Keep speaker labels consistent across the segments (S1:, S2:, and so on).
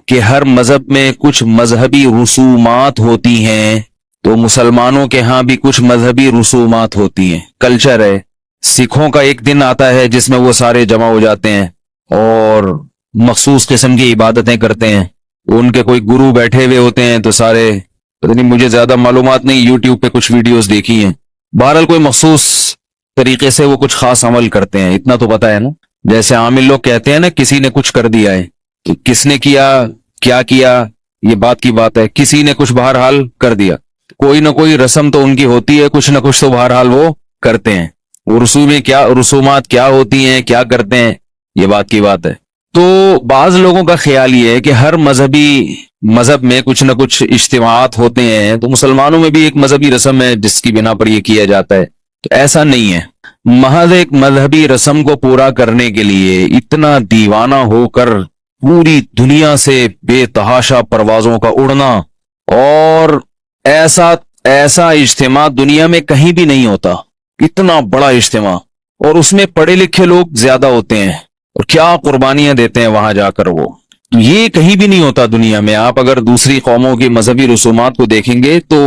S1: کہ ہر مذہب میں کچھ مذہبی رسومات ہوتی ہیں، تو مسلمانوں کے ہاں بھی کچھ مذہبی رسومات ہوتی ہیں، کلچر ہے۔ سکھوں کا ایک دن آتا ہے جس میں وہ سارے جمع ہو جاتے ہیں اور مخصوص قسم کی عبادتیں کرتے ہیں۔ ان کے کوئی گرو بیٹھے ہوئے ہوتے ہیں، تو سارے پتہ نہیں، مجھے زیادہ معلومات نہیں، یوٹیوب پہ کچھ ویڈیوز دیکھی ہیں، بہرحال کوئی مخصوص طریقے سے وہ کچھ خاص عمل کرتے ہیں، اتنا تو پتہ ہے نا۔ جیسے عامل لوگ کہتے ہیں نا کسی نے کچھ کر دیا ہے، تو کس نے کیا، کیا کیا، یہ بات کی بات ہے، کسی نے کچھ بہرحال کر دیا، کوئی نہ کوئی رسم تو ان کی ہوتی ہے، کچھ نہ کچھ تو بہرحال وہ کرتے ہیں۔ وہ رسومات کیا ہوتی ہیں، کیا کرتے ہیں، یہ بات کی بات ہے۔ تو بعض لوگوں کا خیال یہ ہے کہ ہر مذہب میں کچھ نہ کچھ اجتماعات ہوتے ہیں، تو مسلمانوں میں بھی ایک مذہبی رسم ہے جس کی بنا پر یہ کیا جاتا ہے۔ تو ایسا نہیں ہے، محض ایک مذہبی رسم کو پورا کرنے کے لیے اتنا دیوانہ ہو کر پوری دنیا سے بے تحاشا پروازوں کا اڑنا، اور ایسا اجتماع دنیا میں کہیں بھی نہیں ہوتا، اتنا بڑا اجتماع، اور اس میں پڑھے لکھے لوگ زیادہ ہوتے ہیں، اور کیا قربانیاں دیتے ہیں وہاں جا کر، وہ یہ کہیں بھی نہیں ہوتا دنیا میں۔ آپ اگر دوسری قوموں کی مذہبی رسومات کو دیکھیں گے تو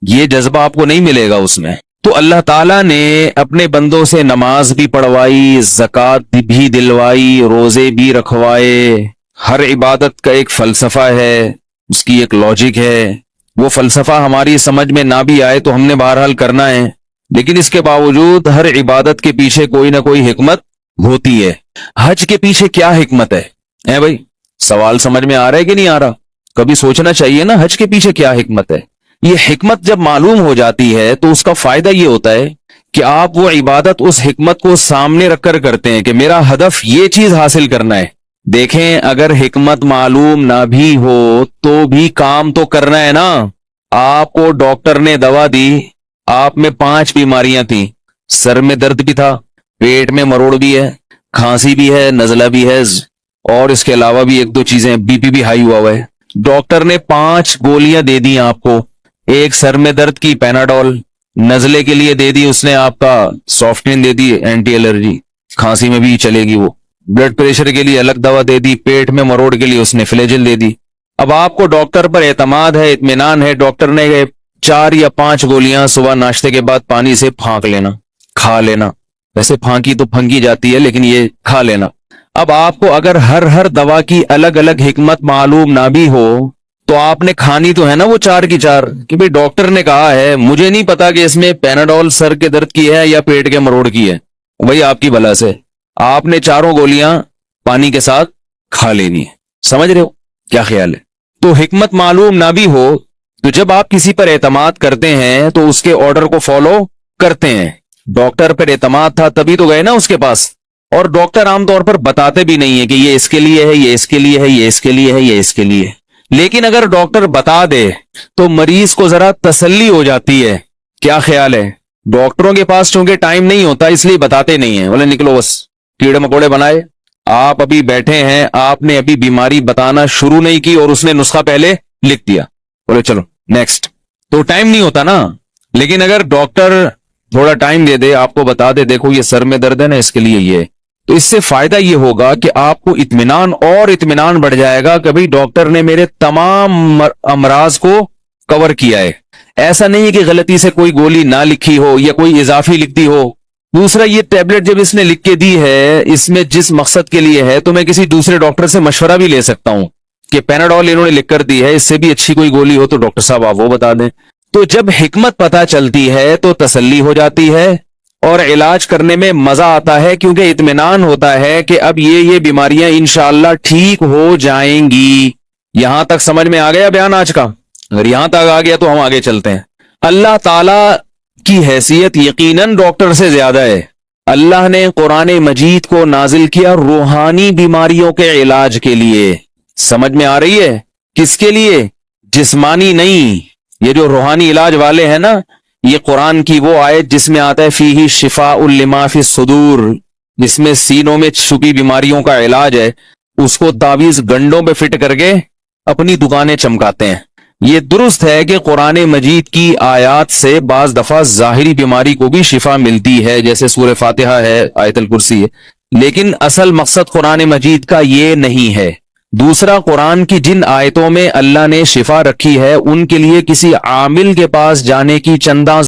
S1: یہ جذبہ آپ کو نہیں ملے گا اس میں۔ تو اللہ تعالیٰ نے اپنے بندوں سے نماز بھی پڑھوائی، زکوٰۃ بھی دلوائی، روزے بھی رکھوائے۔ ہر عبادت کا ایک فلسفہ ہے، اس کی ایک لاجک ہے۔ وہ فلسفہ ہماری سمجھ میں نہ بھی آئے تو ہم نے بہرحال کرنا ہے، لیکن اس کے باوجود ہر عبادت کے پیچھے کوئی نہ کوئی حکمت ہوتی ہے۔ حج کے پیچھے کیا حکمت ہے بھائی؟ سوال سمجھ میں آ رہا ہے کہ نہیں آ رہا؟ کبھی سوچنا چاہیے نا، حج کے پیچھے کیا حکمت ہے۔ یہ حکمت جب معلوم ہو جاتی ہے تو اس کا فائدہ یہ ہوتا ہے کہ آپ وہ عبادت اس حکمت کو سامنے رکھ کر کرتے ہیں کہ میرا ہدف یہ چیز حاصل کرنا ہے۔ دیکھیں، اگر حکمت معلوم نہ بھی ہو تو بھی کام تو کرنا ہے نا۔ آپ کو ڈاکٹر نے دوا دی، آپ میں 5 بیماریاں تھیں، سر میں درد بھی تھا، پیٹ میں مروڑ بھی ہے، کھانسی بھی ہے، نزلہ بھی ہے، اور اس کے علاوہ بھی 1-2 چیزیں، بی پی بھی ہائی ہوا ہے۔ ڈاکٹر نے 5 گولیاں دے دی آپ کو، ایک سر میں درد کی پیناڈول، نزلے کے لیے دے دی اس نے آپ کا سافٹین دے دی، اینٹی الرجی، کھانسی میں بھی چلے گی وہ۔ بلڈ پریشر کے لیے الگ دوا دے دی، پیٹ میں مروڑ کے لیے اس نے فلیجل دے دی۔ اب آپ کو ڈاکٹر پر اعتماد ہے، اطمینان ہے، ڈاکٹر نے 4 یا 5 گولیاں صبح ناشتے کے بعد پانی سے پھانک لینا، کھا لینا، ویسے پھانکی تو پھنکی جاتی ہے لیکن یہ کھا لینا۔ اب آپ کو اگر ہر دوا کی الگ الگ حکمت معلوم نہ بھی ہو تو آپ نے کھانی تو ہے نا وہ 4 کی 4، کہ بھئی ڈاکٹر نے کہا ہے، مجھے نہیں پتا کہ اس میں پیناڈول سر کے درد کی ہے یا پیٹ کے مروڑ کی ہے، وہی آپ کی بلا سے آپ نے 4 گولیاں پانی کے ساتھ کھا لینی ہے۔ سمجھ رہے ہو کیا خیال ہے؟ تو حکمت معلوم نہ بھی ہو تو جب آپ کسی پر اعتماد کرتے ہیں تو اس کے آرڈر کو فالو کرتے ہیں۔ ڈاکٹر پر اعتماد تھا تبھی تو گئے نا اس کے پاس، اور ڈاکٹر عام طور پر بتاتے بھی نہیں ہے کہ یہ اس کے لیے ہے، یہ اس کے لیے ہے، یہ اس کے لیے ہے، یہ اس کے لیے ہے۔ لیکن اگر ڈاکٹر بتا دے تو مریض کو ذرا تسلی ہو جاتی ہے۔ کیا خیال ہے؟ ڈاکٹروں کے پاس چونکہ ٹائم نہیں ہوتا اس لیے بتاتے نہیں ہیں، بولے نکلو بس کیڑے مکوڑے بنائے۔ آپ ابھی بیٹھے ہیں، آپ نے ابھی بیماری بتانا شروع نہیں کی اور اس نے نسخہ پہلے لکھ دیا، بولے چلو نیکسٹ، تو ٹائم نہیں ہوتا نا۔ لیکن اگر ڈاکٹر تھوڑا ٹائم دے دے، آپ کو بتا دے دیکھو یہ سر میں درد ہے نا، اس کے لیے یہ، تو اس سے فائدہ یہ ہوگا کہ آپ کو اطمینان بڑھ جائے گا کہ بھئی ڈاکٹر نے میرے تمام امراض کو کور کیا ہے۔ ایسا نہیں ہے کہ غلطی سے کوئی گولی نہ لکھی ہو یا کوئی اضافی لکھ دی ہو۔ دوسرا، یہ ٹیبلٹ جب اس نے لکھ کے دی ہے، اس میں جس مقصد کے لیے ہے، تو میں کسی دوسرے ڈاکٹر سے مشورہ بھی لے سکتا ہوں کہ پیناڈول انہوں نے لکھ کر دی ہے، اس سے بھی اچھی کوئی گولی ہو تو ڈاکٹر صاحب آپ وہ بتا دیں۔ تو جب حکمت پتہ چلتی ہے تو تسلی ہو جاتی ہے اور علاج کرنے میں مزہ آتا ہے، کیونکہ اطمینان ہوتا ہے کہ اب یہ بیماریاں انشاءاللہ ٹھیک ہو جائیں گی۔ یہاں تک سمجھ میں آ گیا بیان آج کا؟ اگر یہاں تک آ گیا تو ہم آگے چلتے ہیں۔ اللہ تعالی کی حیثیت یقیناً ڈاکٹر سے زیادہ ہے۔ اللہ نے قرآن مجید کو نازل کیا روحانی بیماریوں کے علاج کے لیے۔ سمجھ میں آ رہی ہے؟ کس کے لیے؟ جسمانی نہیں۔ یہ جو روحانی علاج والے ہیں نا، یہ قرآن کی وہ آیت جس میں آتا ہے فیہ شفاء لما فی الصدور، جس میں سینوں میں چھپی بیماریوں کا علاج ہے، اس کو تعویذ گنڈوں پہ فٹ کر کے اپنی دکانیں چمکاتے ہیں۔ یہ درست ہے کہ قرآن مجید کی آیات سے بعض دفعہ ظاہری بیماری کو بھی شفا ملتی ہے، جیسے سورہ فاتحہ ہے، آیت الکرسی ہے، لیکن اصل مقصد قرآن مجید کا یہ نہیں ہے۔ دوسرا، قرآن کی جن آیتوں میں اللہ نے شفا رکھی ہے ان کے لیے کسی عامل کے پاس جانے کی چندہ